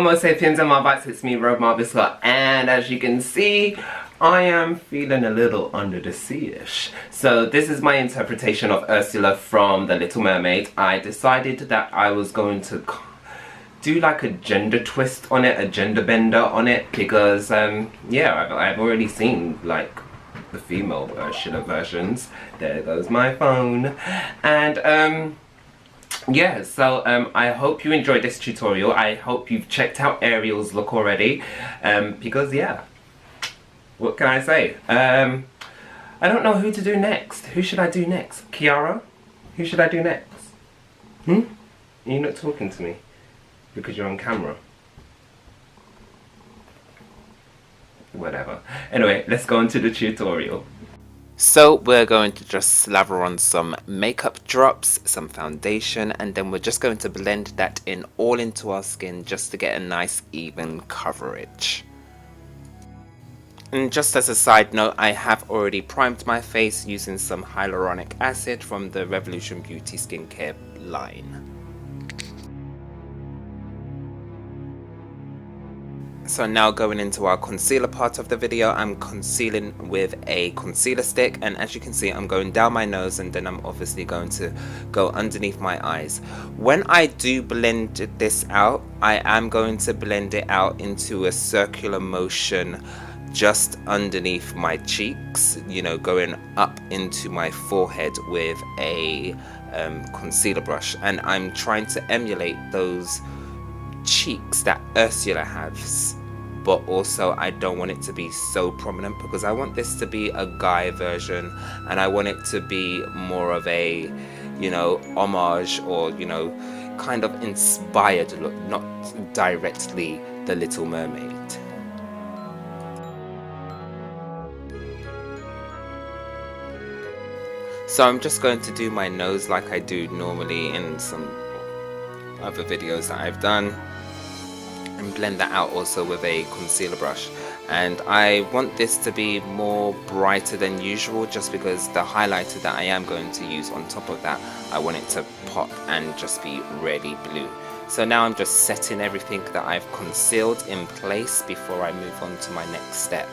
Homosapiens and Marbites, it's me, Ursula, and as you can see, I am feeling a little under the sea-ish. So this is my interpretation of Ursula from The Little Mermaid. I decided that I was going to do like a gender twist on it, a gender bender on it, because yeah, I've already seen like the female Ursula versions. There goes my phone. And yeah, so I hope you enjoyed this tutorial. I hope you've checked out Ariel's look already, because yeah, what can I say? I don't know who to do next. Who should I do next? Kiara? Who should I do next? You're not talking to me because you're on camera. Whatever. Anyway, let's go into the tutorial. So we're going to just slather on some makeup drops, some foundation, and then we're just going to blend that in all into our skin just to get a nice even coverage. And just as a side note, I have already primed my face using some hyaluronic acid from the Revolution Beauty skincare line. So now going into our concealer part of the video, I'm concealing with a concealer stick, and as you can see I'm going down my nose and then I'm obviously going to go underneath my eyes. When I do blend this out, I am going to blend it out into a circular motion just underneath my cheeks, you know, going up into my forehead with a concealer brush, and I'm trying to emulate those cheeks that Ursula has, but also I don't want it to be so prominent because I want this to be a guy version, and I want it to be more of a, you know, homage or, you know, kind of inspired look, not directly The Little Mermaid. So I'm just going to do my nose like I do normally in some other videos that I've done, and blend that out also with a concealer brush. And I want this to be more brighter than usual just because the highlighter that I am going to use on top of that, I want it to pop and just be really blue. So now I'm just setting everything that I've concealed in place before I move on to my next step.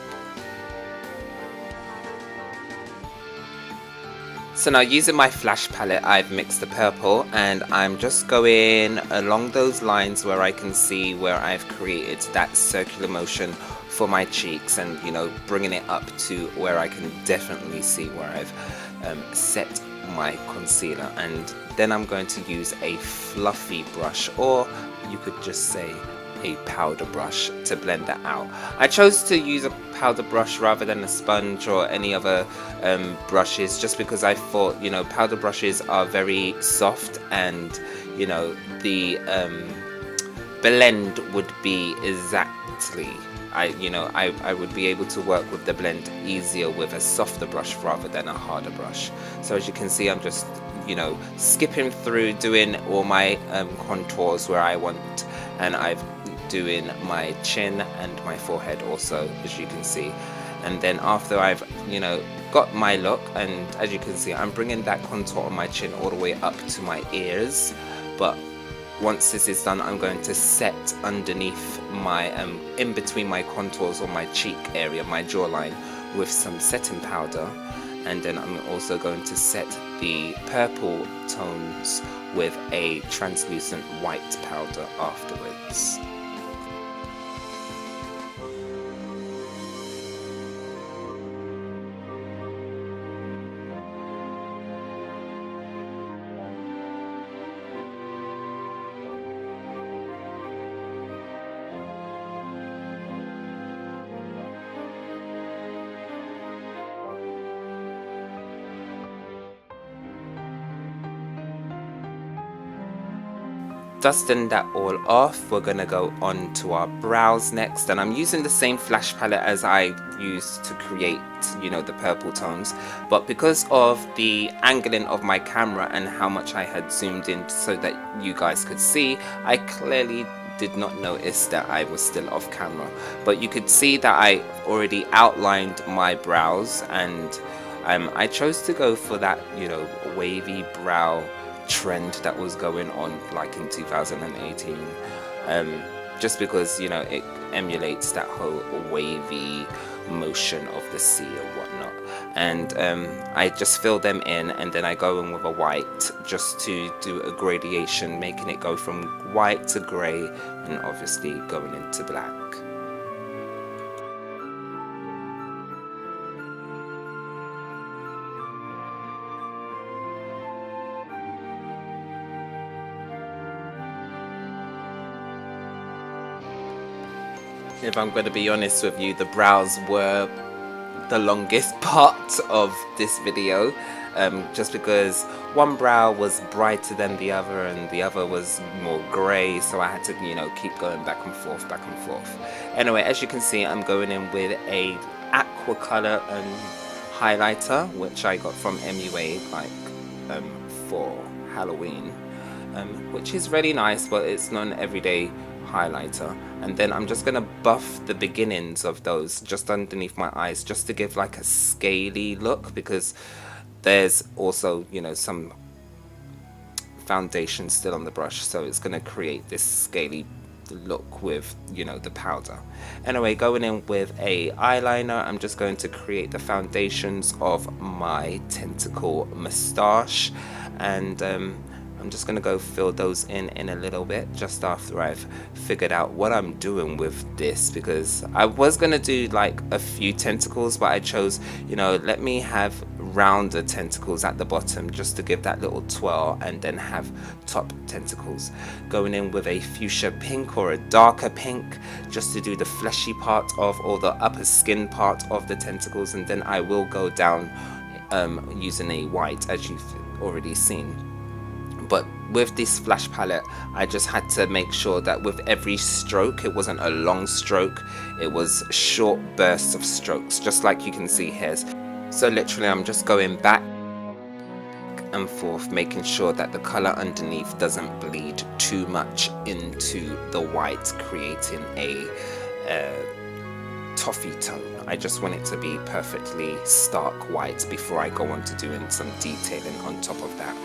So now using my flash palette, I've mixed the purple and I'm just going along those lines where I can see where I've created that circular motion for my cheeks, and, you know, bringing it up to where I can definitely see where I've set my concealer. And then I'm going to use a fluffy brush, or you could just say a powder brush, to blend that out. I chose to use a powder brush rather than a sponge or any other brushes, just because I thought, you know, powder brushes are very soft and, you know, the blend would be exactly, I would be able to work with the blend easier with a softer brush rather than a harder brush. So as you can see, I'm just, you know, skipping through doing all my contours where I want, and I've doing my chin and my forehead also, as you can see. And then after I've, you know, got my look, and as you can see I'm bringing that contour on my chin all the way up to my ears, but once this is done I'm going to set underneath my in between my contours on my cheek area, my jawline, with some setting powder. And then I'm also going to set the purple tones with a translucent white powder afterwards. Dusting that all off, we're gonna go on to our brows next, and I'm using the same flash palette as I used to create, you know, the purple tones, but because of the angling of my camera and how much I had zoomed in so that you guys could see, I clearly did not notice that I was still off camera, but you could see that I already outlined my brows, and I chose to go for that, you know, wavy brow trend that was going on like in 2018. just because, you know, it emulates that whole wavy motion of the sea or whatnot. And I just fill them in, and then I go in with a white just to do a gradation, making it go from white to grey and obviously going into black. If I'm going to be honest with you, the brows were the longest part of this video, just because one brow was brighter than the other and the other was more grey, so I had to, you know, keep going back and forth. Anyway, as you can see, I'm going in with a aqua color highlighter, which I got from MUA like for Halloween, which is really nice, but it's not an everyday highlighter. And then I'm just gonna buff the beginnings of those just underneath my eyes, just to give like a scaly look, because there's also, you know, some foundation still on the brush, so it's gonna create this scaly look with, you know, the powder. Anyway, going in with a eyeliner, I'm just going to create the foundations of my tentacle moustache, and I'm just going to go fill those in a little bit just after I've figured out what I'm doing with this, because I was going to do like a few tentacles, but I chose, you know, let me have rounder tentacles at the bottom just to give that little twirl, and then have top tentacles. Going in with a fuchsia pink or a darker pink just to do the fleshy part of, or the upper skin part of the tentacles, and then I will go down using a white, as you've already seen. But with this flash palette, I just had to make sure that with every stroke, it wasn't a long stroke, it was short bursts of strokes, just like you can see here. So literally I'm just going back and forth, making sure that the color underneath doesn't bleed too much into the white, creating a toffee tone. I just want it to be perfectly stark white before I go on to doing some detailing on top of that.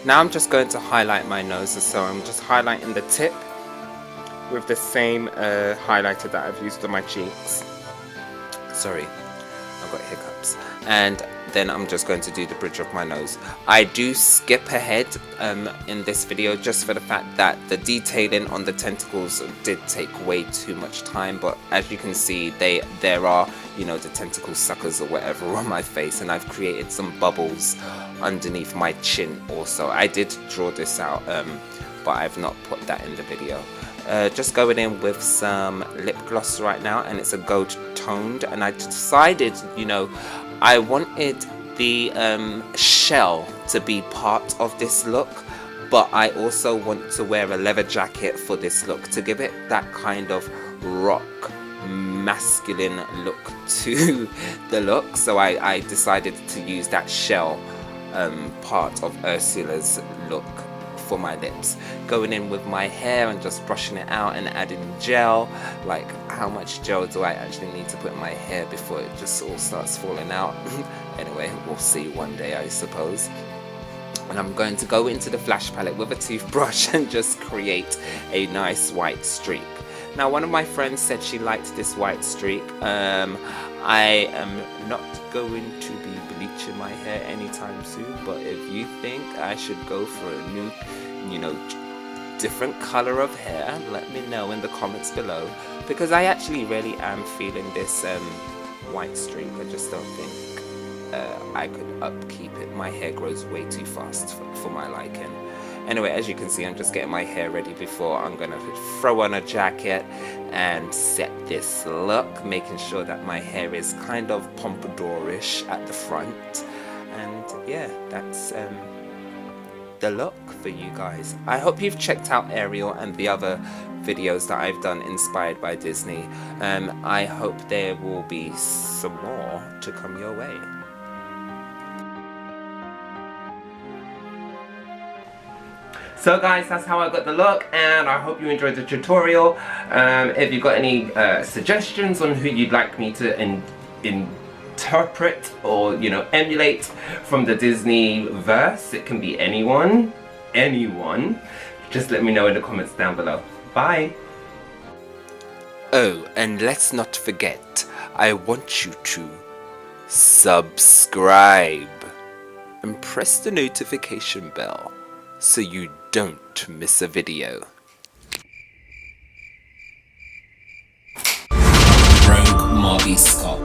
Now I'm just going to highlight my nose, so I'm just highlighting the tip with the same highlighter that I've used on my cheeks. Sorry, I've got hiccups. And then I'm just going to do the bridge of my nose. I do skip ahead in this video just for the fact that the detailing on the tentacles did take way too much time, but as you can see, there are, you know, the tentacle suckers or whatever on my face, and I've created some bubbles underneath my chin also. I did draw this out, but I've not put that in the video. Just going in with some lip gloss right now, and it's a gold toned, and I decided, you know, I wanted the shell to be part of this look, but I also want to wear a leather jacket for this look to give it that kind of rock masculine look to the look. So I decided to use that shell part of Ursula's look for my lips. Going in with my hair and just brushing it out and adding gel. Like, how much gel do I actually need to put in my hair before it just all starts falling out? Anyway, we'll see one day, I suppose. And I'm going to go into the flash palette with a toothbrush and just create a nice white streak. Now, one of my friends said she liked this white streak. I am not going to be bleaching my hair anytime soon, but if you think I should go for a new, you know, different color of hair, let me know in the comments below, because I actually really am feeling this white streak. I just don't think I could upkeep it. My hair grows way too fast for my liking. Anyway, as you can see, I'm just getting my hair ready before I'm gonna throw on a jacket and set this look, making sure that my hair is kind of pompadourish at the front. And yeah, that's the look for you guys. I hope you've checked out Ariel and the other videos that I've done inspired by Disney. I hope there will be some more to come your way. So guys, that's how I got the look, and I hope you enjoyed the tutorial. If you've got any suggestions on who you'd like me to interpret or, you know, emulate from the Disney verse. It can be anyone, just let me know in the comments down below. Bye. Oh, and let's not forget, I want you to subscribe and press the notification bell so you don't miss a video. Rogue Marby Scott.